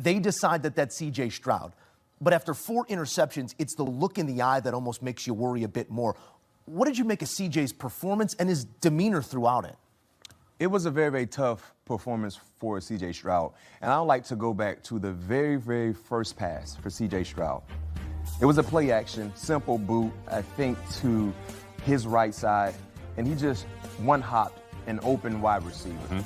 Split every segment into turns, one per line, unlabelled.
They decide that that's C.J. Stroud. But after 4 interceptions, it's the look in the eye that almost makes you worry a bit more. What did you make of C.J.'s performance and his demeanor throughout it?
It was a very, very tough performance for C.J. Stroud. And I'd like to go back to the very, very first pass for C.J. Stroud. It was a play action, simple boot, I think, to his right side. And he just one-hopped an open wide receiver.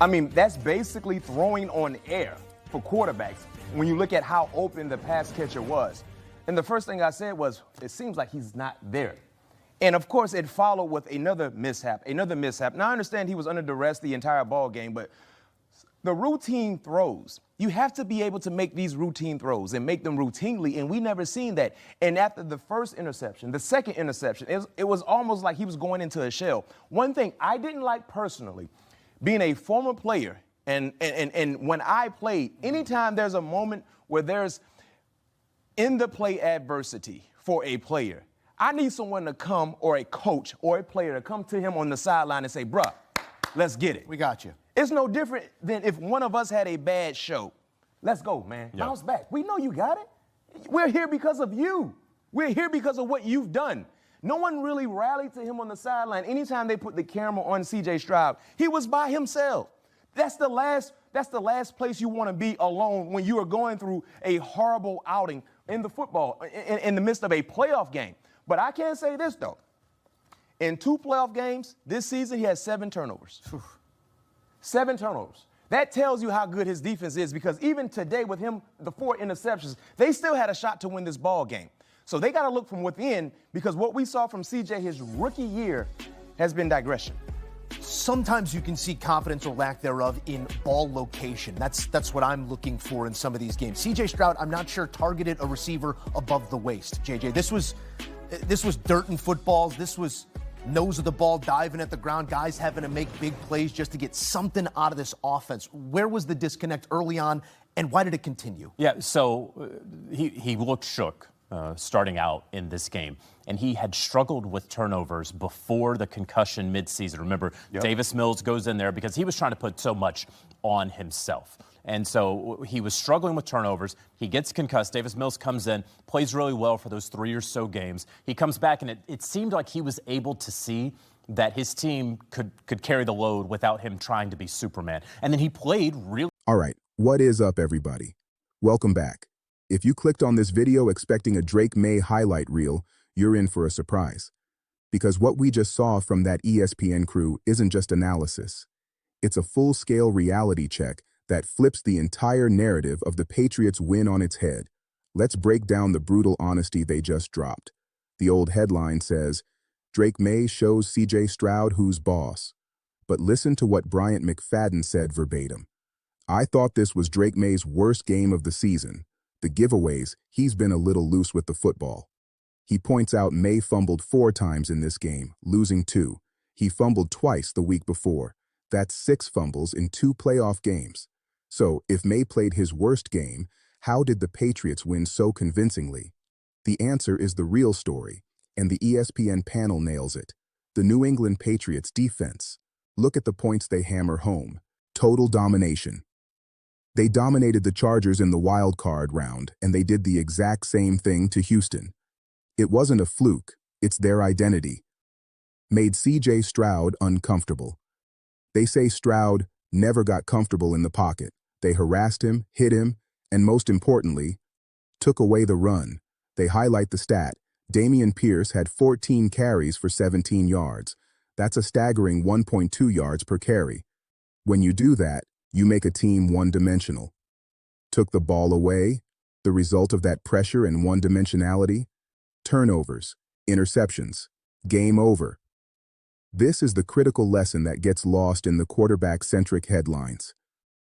I mean, that's basically throwing on air for quarterbacks when you look at how open the pass catcher was. And the first thing I said was, it seems like he's not there. And, of course, it followed with another mishap. Now, I understand he was under duress the entire ball game, but the routine throws, you have to be able to make these routine throws and make them routinely, and we never seen that. And after the first interception, the second interception, it was almost like he was going into a shell. One thing I didn't like personally, being a former player, and when I played, anytime there's a moment where there's in-the-play adversity for a player, I need someone to come, or a coach or a player to come to him on the sideline and say, bruh, let's get it.
We got you.
It's no different than if one of us had a bad show. Let's go, man.
Yeah.
Bounce back. We know you got it. We're here because of you. We're here because of what you've done. No one really rallied to him on the sideline. Anytime they put the camera on C.J. Stroud, he was by himself. That's the last place you want to be alone when you are going through a horrible outing in the football, in the midst of a playoff game. But I can say this, though. In 2 playoff games this season, he has 7 turnovers. 7 turnovers. That tells you how good his defense is, because even today with him, the 4 interceptions, they still had a shot to win this ball game. So they got to look from within, because what we saw from C.J. his rookie year has been digression.
Sometimes you can see confidence or lack thereof in ball location. That's what I'm looking for in some of these games. C.J. Stroud, I'm not sure, targeted a receiver above the waist. JJ, this was dirt and footballs. This was nose of the ball, diving at the ground, guys having to make big plays just to get something out of this offense. Where was the disconnect early on, and why did it continue?
Yeah, so he looked shook starting out in this game, and he had struggled with turnovers before the concussion midseason. Remember, Davis Mills goes in there because he was trying to put so much on himself. And so he was struggling with turnovers. He gets concussed. Davis Mills comes in, plays really well for those 3 or so games. He comes back, and it seemed like he was able to see that his team could carry the load without him trying to be Superman. And then he played really.
All right, what is up, everybody? Welcome back. If you clicked on this video expecting a Drake May highlight reel, you're in for a surprise. Because what we just saw from that ESPN crew isn't just analysis. It's a full-scale reality check that flips the entire narrative of the Patriots' win on its head. Let's break down the brutal honesty they just dropped. The old headline says, Drake May shows C.J. Stroud who's boss. But listen to what Bryant McFadden said verbatim. I thought this was Drake May's worst game of the season. The giveaways, he's been a little loose with the football. He points out May fumbled 4 times in this game, losing 2. He fumbled twice the week before. That's 6 fumbles in 2 playoff games. So, if May played his worst game, how did the Patriots win so convincingly? The answer is the real story, and the ESPN panel nails it. The New England Patriots defense. Look at the points they hammer home. Total domination. They dominated the Chargers in the wild card round, and they did the exact same thing to Houston. It wasn't a fluke, it's their identity. Made C.J. Stroud uncomfortable. They say Stroud never got comfortable in the pocket. They harassed him, hit him, and most importantly, took away the run. They highlight the stat. Dameon Pierce had 14 carries for 17 yards. That's a staggering 1.2 yards per carry. When you do that, you make a team one-dimensional. Took the ball away, the result of that pressure and one-dimensionality? Turnovers, interceptions, game over. This is the critical lesson that gets lost in the quarterback-centric headlines.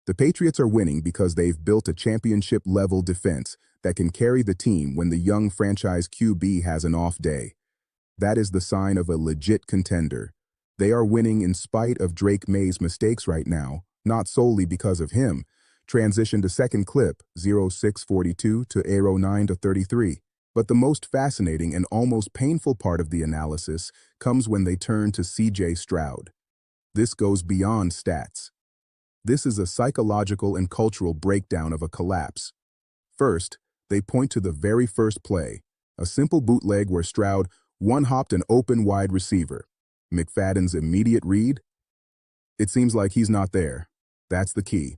The Patriots are winning because they've built a championship-level defense that can carry the team when the young franchise QB has an off day. That is the sign of a legit contender. They are winning in spite of Drake May's mistakes right now, not solely because of him. Transition to second clip, 0642 to 09 to 33. But the most fascinating and almost painful part of the analysis comes when they turn to C.J. Stroud. This goes beyond stats. This is a psychological and cultural breakdown of a collapse. First, they point to the very first play, a simple bootleg where Stroud one-hopped an open wide receiver. McFadden's immediate read? It seems like he's not there. That's the key.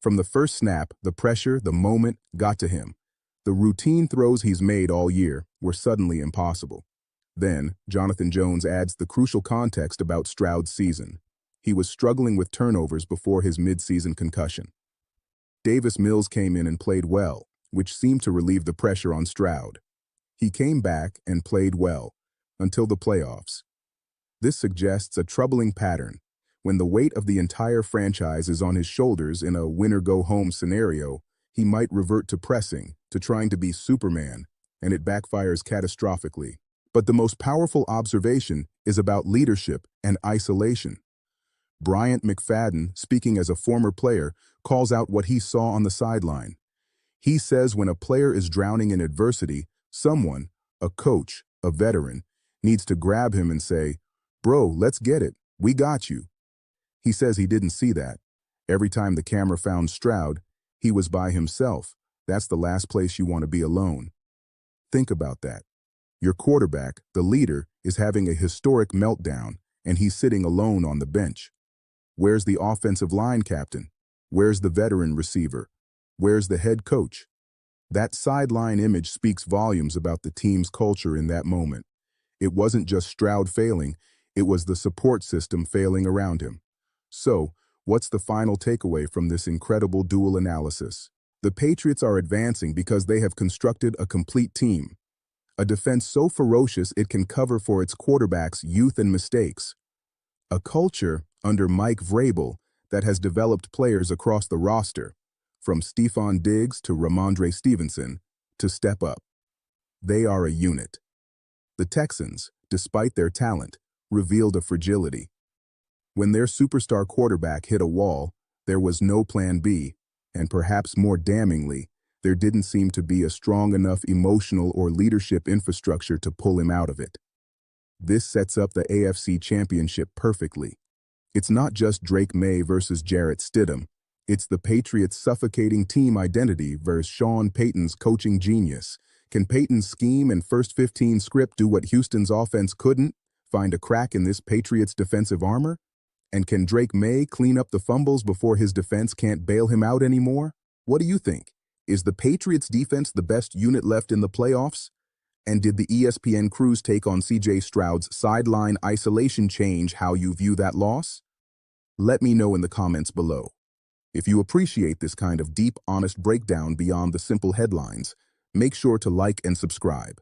From the first snap, the pressure, the moment, got to him. The routine throws he's made all year were suddenly impossible. Then, Jonathan Jones adds the crucial context about Stroud's season. He was struggling with turnovers before his mid-season concussion. Davis Mills came in and played well, which seemed to relieve the pressure on Stroud. He came back and played well, until the playoffs. This suggests a troubling pattern. When the weight of the entire franchise is on his shoulders in a winner-go-home scenario, he might revert to pressing, to trying to be Superman, and it backfires catastrophically. But the most powerful observation is about leadership and isolation. Bryant McFadden, speaking as a former player, calls out what he saw on the sideline. He says when a player is drowning in adversity, someone, a coach, a veteran, needs to grab him and say, "Bro, let's get it. We got you." He says he didn't see that. Every time the camera found Stroud, he was by himself. That's the last place you want to be alone. Think about that. Your quarterback, the leader, is having a historic meltdown, and he's sitting alone on the bench. Where's the offensive line captain? Where's the veteran receiver? Where's the head coach? That sideline image speaks volumes about the team's culture in that moment. It wasn't just Stroud failing, it was the support system failing around him. So, what's the final takeaway from this incredible dual analysis? The Patriots are advancing because they have constructed a complete team. A defense so ferocious it can cover for its quarterback's youth and mistakes. A culture, under Mike Vrabel, that has developed players across the roster, from Stephon Diggs to Ramondre Stevenson, to step up. They are a unit. The Texans, despite their talent, revealed a fragility. When their superstar quarterback hit a wall, there was no plan B, and perhaps more damningly, there didn't seem to be a strong enough emotional or leadership infrastructure to pull him out of it. This sets up the AFC Championship perfectly. It's not just Drake May versus Jarrett Stidham. It's the Patriots' suffocating team identity versus Sean Payton's coaching genius. Can Payton's scheme and first 15 script do what Houston's offense couldn't? Find a crack in this Patriots' defensive armor? And can Drake May clean up the fumbles before his defense can't bail him out anymore? What do you think? Is the Patriots' defense the best unit left in the playoffs? And did the ESPN crew's take on CJ Stroud's sideline isolation change how you view that loss? Let me know in the comments below. If you appreciate this kind of deep, honest breakdown beyond the simple headlines, make sure to like and subscribe.